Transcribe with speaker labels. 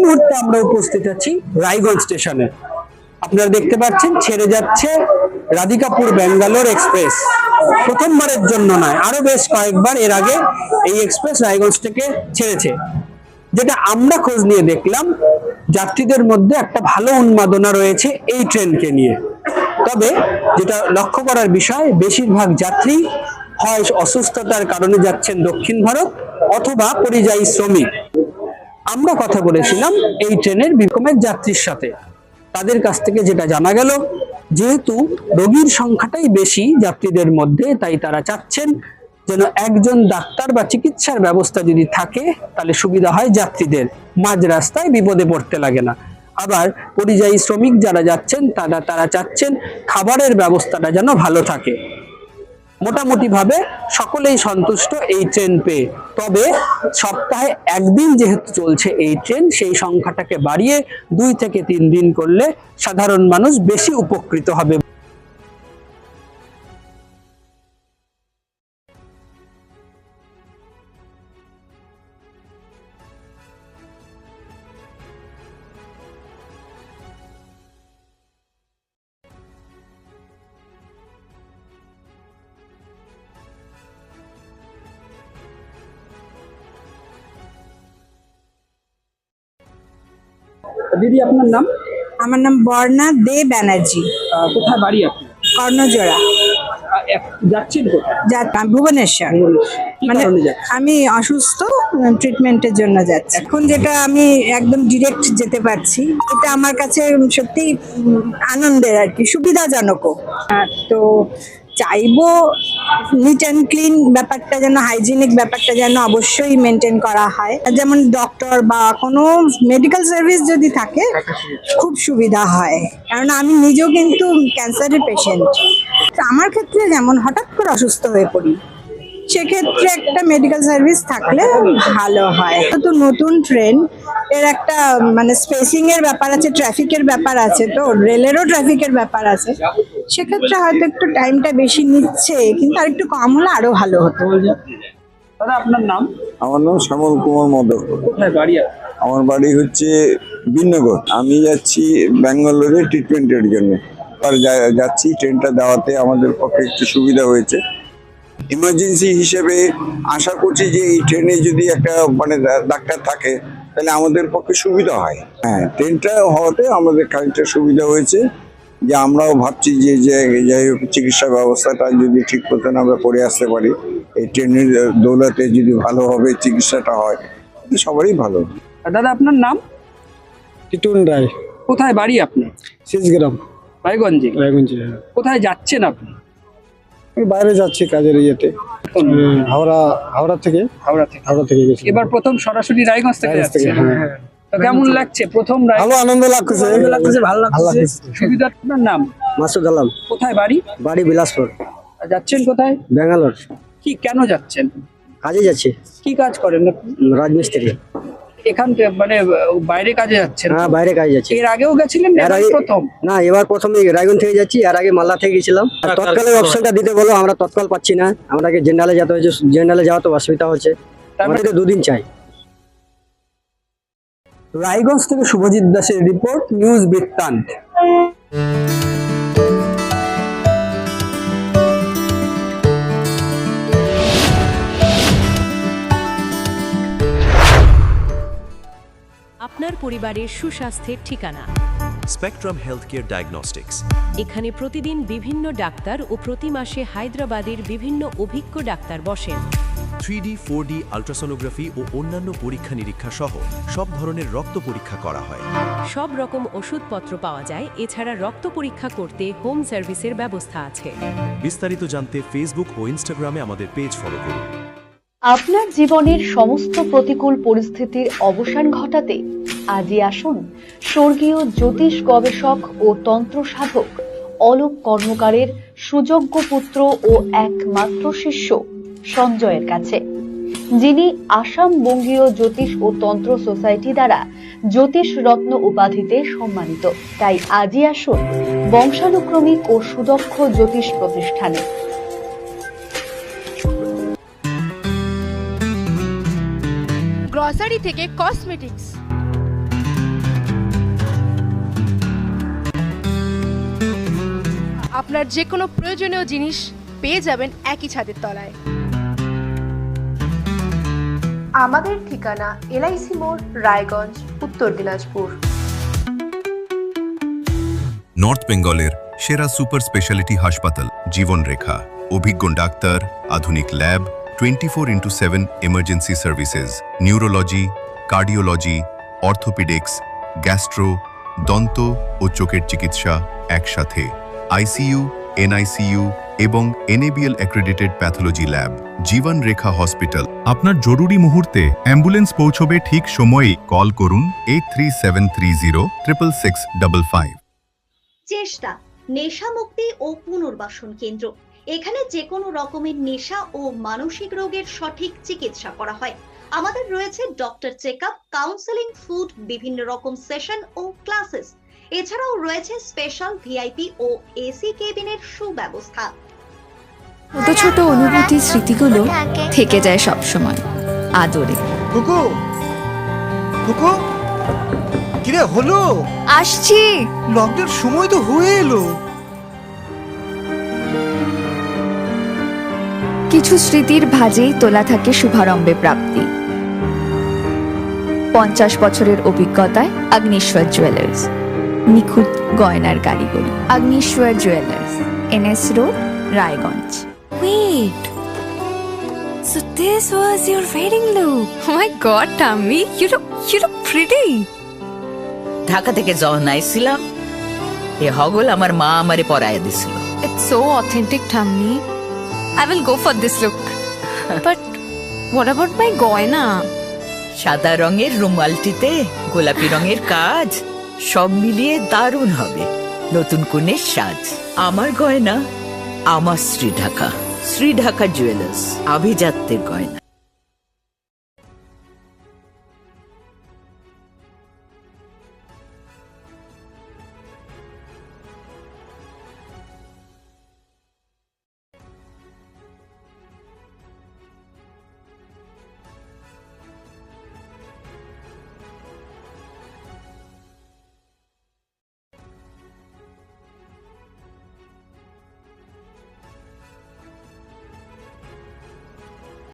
Speaker 1: মুহূর্তে আমরা উপস্থিত আছি রায়গঞ্জ স্টেশনে। আপনারা দেখতে পাচ্ছেন ছেড়ে যাচ্ছে রাধিকাপুর ব্যাঙ্গালোর এক্সপ্রেস। প্রথমবারের জন্য নয়, আরো বেশ কয়েকবার এর আগে এই এক্সপ্রেস রায়গঞ্জ থেকে ছেড়েছে। যেটা আমরা খোঁজ নিয়ে দেখলাম, যাত্রীদের মধ্যে একটা ভালো উন্মাদনা রয়েছে এই ট্রেনকে নিয়ে। তবে যেটা লক্ষ্য করার বিষয়, বেশিরভাগ যাত্রী হয় অসুস্থতার কারণে যাচ্ছেন দক্ষিণ ভারত অথবা পরিযায়ী শ্রমিক। আমরা কথা বলেছিলাম এই ট্রেনের বিক্রমের যাত্রীর সাথে। তাদের কাছ থেকে যেটা জানা গেল, যেহেতু রোগীর সংখ্যাটাই বেশি যাত্রীদের মধ্যে, তাই তারা চাচ্ছেন যেন একজন ডাক্তার বা চিকিৎসার ব্যবস্থা যদি থাকে তাহলে সুবিধা হয় যাত্রীদের, মাঝ রাস্তায় বিপদে পড়তে লাগে না। আবার পরিযায়ী শ্রমিক যারা যাচ্ছেন তারা চাচ্ছেন খাবারের ব্যবস্থাটা যেন ভালো থাকে। মোটামুটি ভাবে সকলেই সন্তুষ্ট এই ট্রেন পেয়ে। তবে সপ্তাহে একদিন যেহেতু চলছে এই ট্রেন, সেই সংখ্যাটাকে বাড়িয়ে 2 থেকে 3 দিন করলে সাধারণ মানুষ বেশি উপকৃত হবে। দিদি, আপনার নাম?
Speaker 2: আমার নাম বর্ণা দে ব্যানার্জি।
Speaker 1: কোথায় বাড়ি আপনার?
Speaker 2: কর্ণজোড়া।
Speaker 1: যাচ্ছেন কোথায়?
Speaker 2: ভুবনেশ্বর। মানে আমি অসুস্থ, ট্রিটমেন্টের জন্য যাচ্ছি। এখন যেটা আমি একদম ডিরেক্ট যেতে পারছি, এটা আমার কাছে সত্যি আনন্দের আর কি, সুবিধাজনকও। তো চাইবো নিট অ্যান্ড ক্লিন ব্যাপারটা যেন, হাইজিনিক ব্যাপারটা যেন অবশ্যই মেনটেন করা হয়। যেমন ডক্টর বা কোনো মেডিকেল সার্ভিস যদি থাকে খুব সুবিধা হয়, কারণ আমি নিজেও কিন্তু ক্যান্সারের পেশেন্ট। আমার ক্ষেত্রে যেমন হঠাৎ করে অসুস্থ হয়ে পড়ি, সেক্ষেত্রে একটা মেডিকেল সার্ভিস থাকলে ভালো হয়। তো নতুন ট্রেন, এর একটা মানে স্পেসিং এর ব্যাপার আছে, ট্রাফিকের ব্যাপার আছে, তো রেলেরও ট্রাফিকের ব্যাপার আছে। সেক্ষেত্রে হয়তো একটু টাইমটা বেশি নিচ্ছে, কিন্তু আর একটু কম হলে আরো ভালো হতো।
Speaker 1: দাদা, আপনার নাম?
Speaker 3: আমার নাম শ্যামল কুমার মদক।
Speaker 1: কোথায় বাড়ি?
Speaker 3: আমার বাড়ি হচ্ছে বিনগর। আমি যাচ্ছি ব্যাঙ্গালোরে ট্রিটমেন্টের জন্য। আর যাচ্ছি, ট্রেনটা দেওয়াতে আমাদের পক্ষে একটু সুবিধা হয়েছে। ইমার্জেন্সি হিসেবে আশা করছি যে এই ট্রেনে যদি একটা মানে ডাক্তার থাকে তাহলে আমাদের পক্ষে সুবিধা হয়। হ্যাঁ, ট্রেনটা হওয়াতে আমাদের খানিকটা সুবিধা হয়েছে, যে আমরাও ভাবছি যে যাই হোক চিকিৎসা ব্যবস্থাটা যদি ঠিক মতন আমরা করে আসতে পারি, এই ট্রেনের দৌলতে যদি ভালোভাবে চিকিৎসাটা হয়, সবারই ভালো।
Speaker 1: দাদা, আপনার নাম?
Speaker 4: টিটুন রায়।
Speaker 1: কোথায় বাড়ি আপনার?
Speaker 4: শেষগ্রাম,
Speaker 1: রায়গঞ্জে।
Speaker 4: রায়গঞ্জে।
Speaker 1: কোথায় যাচ্ছেন আপনি?
Speaker 4: আমি বাইরে যাচ্ছি কাজের ইয়েতে, হাওড়া থেকে গেছি।
Speaker 1: এবার প্রথম সরাসরি রায়গঞ্জ থেকে যাচ্ছেন?
Speaker 4: হ্যাঁ।
Speaker 1: তো কেমন লাগছে প্রথম?
Speaker 4: ভালো আনন্দ লাগতেছে, ভালো লাগতেছে।
Speaker 1: সুবিধা। আপনার নাম?
Speaker 4: মাসুদ আলম।
Speaker 1: কোথায় বাড়ি?
Speaker 4: বাড়ি বিলাসপুর।
Speaker 1: যাচ্ছেন কোথায়?
Speaker 4: ব্যাঙ্গালোর।
Speaker 1: কি কেন যাচ্ছেন?
Speaker 4: কাজে যাচ্ছি।
Speaker 1: কি কাজ করেন আপনি?
Speaker 4: রাজমিস্ত্রি।
Speaker 1: এখান থেকে মানে বাইরে কাজে যাচ্ছেন?
Speaker 4: হ্যাঁ, বাইরে কাজে যাচ্ছি।
Speaker 1: এর আগেও গেছিলেন?
Speaker 4: এর আগে
Speaker 1: প্রথম
Speaker 4: না, এবার প্রথম রায়গঞ্জ থেকে যাচ্ছি। এর আগে মালদা থেকে গেছিলাম। তৎকালের অপশনটা দিতে বলো, আমরা তৎকাল পাচ্ছি না, আমাকে জেনারেলে যেতে হয়েছে। জেনারেলে যাওয়া তো অসুবিধা হচ্ছে, আমাদের 2 দিন চাই।
Speaker 1: রায়গঞ্জ থেকে শুভজিৎ দাসের রিপোর্ট, নিউজ বৃত্তান্ত।
Speaker 5: আপনার পরিবারের সুস্বাস্থ্যের ঠিকানা
Speaker 6: স্পেকট্রাম হেলথকেয়ার ডায়াগনস্টিক্স।
Speaker 5: এখানে প্রতিদিন বিভিন্ন ডাক্তার ও প্রতি মাসে হায়দ্রাবাদের বিভিন্ন অভিজ্ঞ ডাক্তার বসেন।
Speaker 6: 3D, 4D আল্ট্রাসোনোগ্রাফি ও অন্যান্য পরীক্ষা নিরীক্ষা সহ সব ধরনের রক্ত পরীক্ষা করা হয়।
Speaker 5: সব রকম ওষুধপত্র পাওয়া যায়। এছাড়া রক্ত পরীক্ষা করতে হোম সার্ভিসের ব্যবস্থা আছে।
Speaker 6: বিস্তারিত জানতে ফেসবুক ও ইনস্টাগ্রামে আমাদের পেজ ফলো করুন।
Speaker 7: আপনার জীবনের সমস্ত প্রতিকূল পরিস্থিতির অবসান ঘটাতে আজই আসুন স্বর্গীয় জ্যোতিষ গবেষক ও তন্ত্র সাধক অলোক কর্মকারের সুযোগ্য পুত্র ও একমাত্র শিষ্য সঞ্জয়ের কাছে, যিনি আসাম বঙ্গীয় জ্যোতিষ ও তন্ত্র সোসাইটি দ্বারা জ্যোতিষ রত্ন উপাধিতে সম্মানিত। তাই আজই আসুন বংশানুক্রমিক ও সুদক্ষ জ্যোতিষ প্রতিষ্ঠানে।
Speaker 8: গ্রসারি থেকে কসমেটিক্স, আপনার যে কোনো প্রয়োজনীয় জিনিস পেয়ে যাবেন একই ছাদের তলায়। আমাদের ঠিকানা LIC মোড়, রায়গঞ্জ, উত্তর দিনাজপুর।
Speaker 9: নর্থ বেঙ্গলের সেরা সুপার স্পেশালিটি হাসপাতাল জীবনরেখা, অভিজ্ঞ ডাক্তার, আধুনিক lab, 24/7 emergency services, neurology, cardiology, orthopaedics, gastro, দন্ত ও চোখের চিকিৎসা একসাথে, ICU, NICU এবং NABL accredited pathology lab. জীবনরেখা hospital. আপনার জরুরি মুহূর্তে অ্যাম্বুলেন্স পৌঁছবে ঠিক সময়ে। কল করুন 8373066555।
Speaker 10: চেষ্টা নেশা মুক্তি ও পুনর্বাসন কেন্দ্র। এখানে যে কোনো রকমের নেশা ও মানসিক রোগের সঠিক চিকিৎসা করা হয়। আমাদের রয়েছে ডক্টর চেকআপ, কাউন্সেলিং, ফুড, বিভিন্ন রকম সেশন ও ক্লাসেস। এছাড়াও রয়েছে স্পেশাল VIP ও AC কেবিনের সুব্যবস্থা।
Speaker 11: ছোট ছোট অনুভূতি, স্মৃতিগুলো থেকে যায় সব সময় আদরে।
Speaker 12: কুকু কুকু, কিরে হলো?
Speaker 11: আসছি।
Speaker 12: লকডাউন সময় তো হয়ে এলো।
Speaker 11: কিছু স্মৃতির ভাজেই তোলা থাকে শুভারম্ভে প্রাপ্তি। 50 বছরের অভিজ্ঞতায় অগ্নিশ্বর জুয়েলার্স, নিখুঁত গয়নার কারিগরি। Agnishwar jewellers, NS road, Raiganj.
Speaker 13: Wait, so this was your wedding look? Oh my god, Tammy, you look pretty.
Speaker 14: Dhaka থেকে যখন আইছিলাম, এ হগল আমার মা আমারে পরায় দিছিল।
Speaker 13: It's so authentic, Tammy. I will go for this look. But what about my goina?
Speaker 14: সাদা রঙের রুমালটিতে গোলাপি রঙের কাজ, সব মিলিয়ে দারুণ হবে নতুন কনের সাজ। আমার গয়না আমার শ্রী ঢাকা জুয়েলার্স, আভিজাত্যের গয়না।